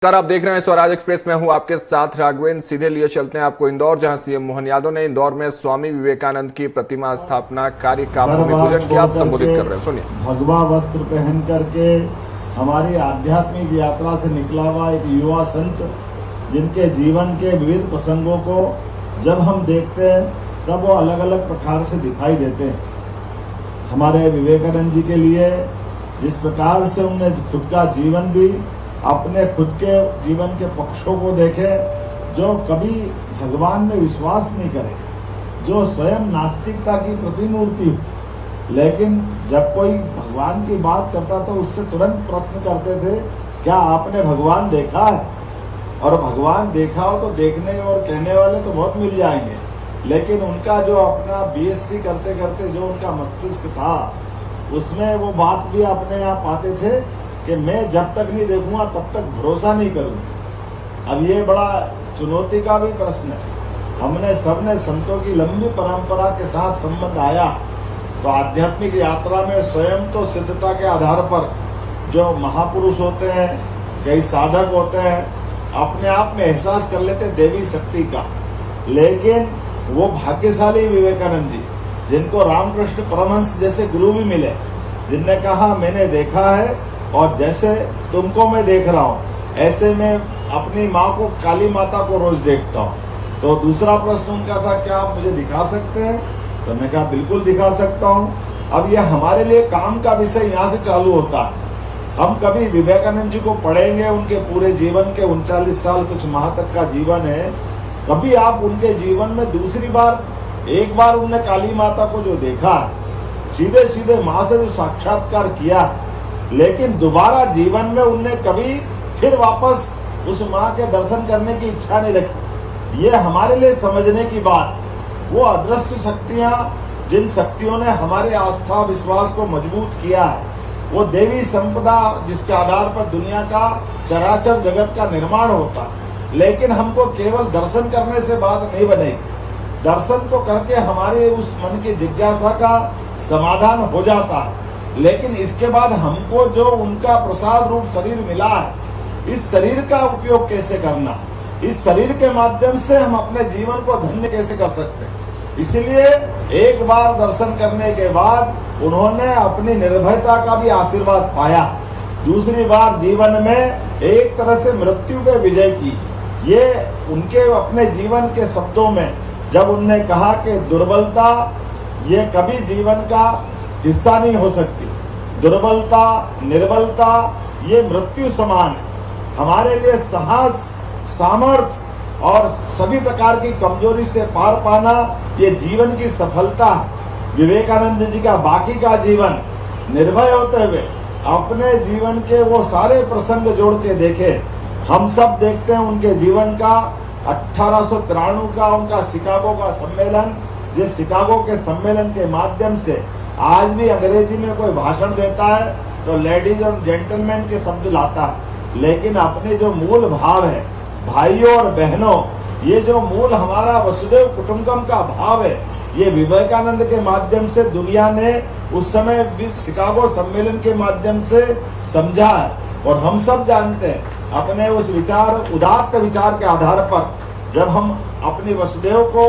Sir, आप देख रहे हैं स्वराज एक्सप्रेस में हूं आपके साथ राघवेंद्र। सीधे लिए चलते हैं आपको इंदौर, जहां सीएम मोहन यादव ने इंदौर में स्वामी विवेकानंद की प्रतिमा स्थापना कार्य का भूमि पूजन किया। आप संबोधित कर रहे हैं, सुनिए। भगवा वस्त्र पहन करके हमारी आध्यात्मिक यात्रा से निकला हुआ एक युवा संत, जिनके जीवन के विविध प्रसंगों को जब हम देखते हैं तब वो अलग अलग प्रकार से दिखाई देते हैं। हमारे विवेकानंद जी के लिए जिस प्रकार से उन्होंने खुद का जीवन भी अपने खुद के जीवन के पक्षों को देखे, जो कभी भगवान में विश्वास नहीं करे, जो स्वयं नास्तिकता की प्रतिमूर्ति हो, लेकिन जब कोई भगवान की बात करता तो उससे तुरंत प्रश्न करते थे, क्या आपने भगवान देखा है? और भगवान देखा हो तो देखने और कहने वाले तो बहुत मिल जाएंगे, लेकिन उनका जो अपना बीएससी करते करते जो उनका मस्तिष्क था, उसमें वो बात भी अपने आप पाते थे कि मैं जब तक नहीं देखूंगा तब तक भरोसा नहीं करूंगा। अब ये बड़ा चुनौती का भी प्रश्न है। हमने सबने संतों की लंबी परंपरा के साथ संबंध आया तो आध्यात्मिक यात्रा में स्वयं तो सिद्धता के आधार पर जो महापुरुष होते हैं, कई साधक होते हैं, अपने आप में एहसास कर लेते देवी शक्ति का, लेकिन वो भाग्यशाली विवेकानंद जी, जिनको रामकृष्ण परमहंस जैसे गुरु भी मिले, जिनने कहा मैंने देखा है और जैसे तुमको मैं देख रहा हूँ ऐसे मैं अपनी माँ को, काली माता को रोज देखता हूँ। तो दूसरा प्रश्न उनका था, क्या आप मुझे दिखा सकते हैं? तो मैं कहा बिल्कुल दिखा सकता हूँ। अब यह हमारे लिए काम का विषय यहाँ से चालू होता है। हम कभी विवेकानंद जी को पढ़ेंगे, उनके पूरे जीवन के 39 साल कुछ माह तक का जीवन है, कभी आप उनके जीवन में दूसरी बार, एक बार उनने काली माता को जो देखा, सीधे सीधे माँ से जो साक्षात्कार किया, लेकिन दोबारा जीवन में उनने कभी फिर वापस उस माँ के दर्शन करने की इच्छा नहीं रखी। ये हमारे लिए समझने की बात। वो अदृश्य शक्तियाँ, जिन शक्तियों ने हमारे आस्था विश्वास को मजबूत किया है, वो देवी संपदा जिसके आधार पर दुनिया का चराचर जगत का निर्माण होता है, लेकिन हमको केवल दर्शन करने से बात नहीं बनेगी। दर्शन तो करके हमारे उस मन की जिज्ञासा का समाधान हो जाता है, लेकिन इसके बाद हमको जो उनका प्रसाद रूप शरीर मिला है, इस शरीर का उपयोग कैसे करना है, इस शरीर के माध्यम से हम अपने जीवन को धन्य कैसे कर सकते हैं। इसीलिए एक बार दर्शन करने के बाद उन्होंने अपनी निर्भयता का भी आशीर्वाद पाया। दूसरी बार जीवन में एक तरह से मृत्यु पे विजय की। ये उनके अपने जीवन के शब्दों में जब उनने कहा कि दुर्बलता ये कभी जीवन का हिस्सा नहीं हो सकती, दुर्बलता निर्बलता ये मृत्यु समान है। हमारे लिए साहस, सामर्थ्य और सभी प्रकार की कमजोरी से पार पाना ये जीवन की सफलता है। विवेकानंद जी का बाकी का जीवन निर्भय होते हुए अपने जीवन के वो सारे प्रसंग जोड़ के देखे। हम सब देखते हैं उनके जीवन का 1893 का उनका शिकागो का सम्मेलन, जिस शिकागो के सम्मेलन के माध्यम से आज भी अंग्रेजी में कोई भाषण देता है तो लेडीज और जेंटलमैन के शब्द लाता है, लेकिन अपने जो मूल भाव है, भाइयों और बहनों, ये जो मूल हमारा वसुदेव कुटुंबकम का भाव है, ये विवेकानंद के माध्यम से दुनिया ने उस समय शिकागो सम्मेलन के माध्यम से समझा है। और हम सब जानते हैं अपने उस विचार, उदात्त विचार के आधार पर जब हम अपनी वसुदेव को,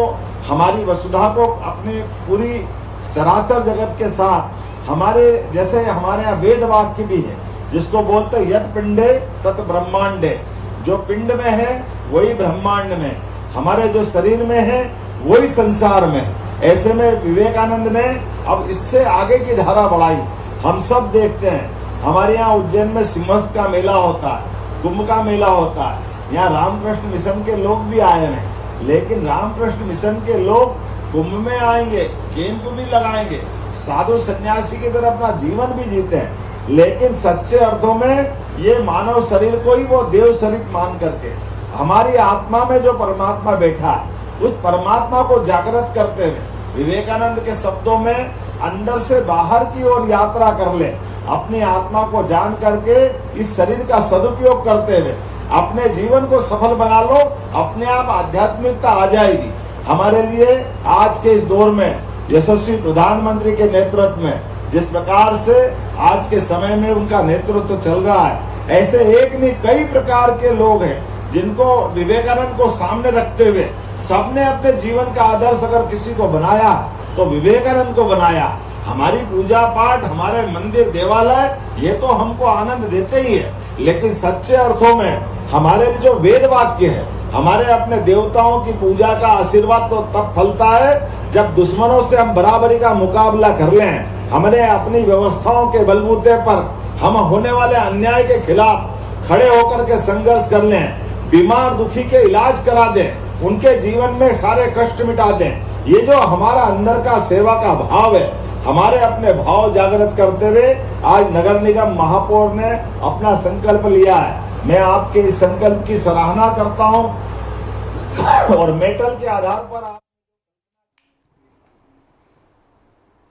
हमारी वसुधा को अपनी पूरी चराचर जगत के साथ, हमारे जैसे हमारे यहाँ वेद वाक्य भी है जिसको बोलते हैं यत पिंडे तत् ब्रह्मांडे, जो पिंड में है वही ब्रह्मांड में, हमारे जो शरीर में है वही संसार में है। ऐसे में विवेकानंद ने अब इससे आगे की धारा बढ़ाई। हम सब देखते हैं हमारे यहाँ उज्जैन में सिंहस्थ का मेला होता है, कुंभ का मेला होता है, यहाँ रामकृष्ण मिशन के लोग भी आए हैं, लेकिन रामकृष्ण मिशन के लोग कुंभ में आएंगे, कैंप भी लगाएंगे, साधु सन्यासी की तरह अपना जीवन भी जीते हैं, लेकिन सच्चे अर्थों में ये मानव शरीर को ही वो देव शरीर मान करके हमारी आत्मा में जो परमात्मा बैठा है, उस परमात्मा को जागृत करते हुए विवेकानंद के शब्दों में अंदर से बाहर की ओर यात्रा कर ले, अपनी आत्मा को जान करके इस शरीर का सदुपयोग करते हुए अपने जीवन को सफल बना लो, अपने आप आध्यात्मिकता आ जाएगी। हमारे लिए आज के इस दौर में यशस्वी प्रधानमंत्री के नेतृत्व में जिस प्रकार से आज के समय में उनका नेतृत्व चल रहा है, ऐसे एक नहीं कई प्रकार के लोग हैं जिनको विवेकानंद को सामने रखते हुए सबने अपने जीवन का आदर्श अगर किसी को बनाया तो विवेकानंद को बनाया। हमारी पूजा पाठ, हमारे मंदिर देवालय ये तो हमको आनंद देते ही है, लेकिन सच्चे अर्थों में हमारे लिए जो वेद वाक्य है, हमारे अपने देवताओं की पूजा का आशीर्वाद तो तब फलता है जब दुश्मनों से हम बराबरी का मुकाबला कर लें। हमने अपनी व्यवस्थाओं के बलबूते पर हम होने वाले अन्याय के खिलाफ खड़े होकर के संघर्ष कर लें, बीमार दुखी के इलाज करा दें, उनके जीवन में सारे कष्ट मिटा दें। ये जो हमारा अंदर का सेवा का भाव है, हमारे अपने भाव जागृत करते हुए आज नगर निगम महापौर ने अपना संकल्प लिया है। मैं आपके इस संकल्प की सराहना करता हूं और मेटल के आधार पर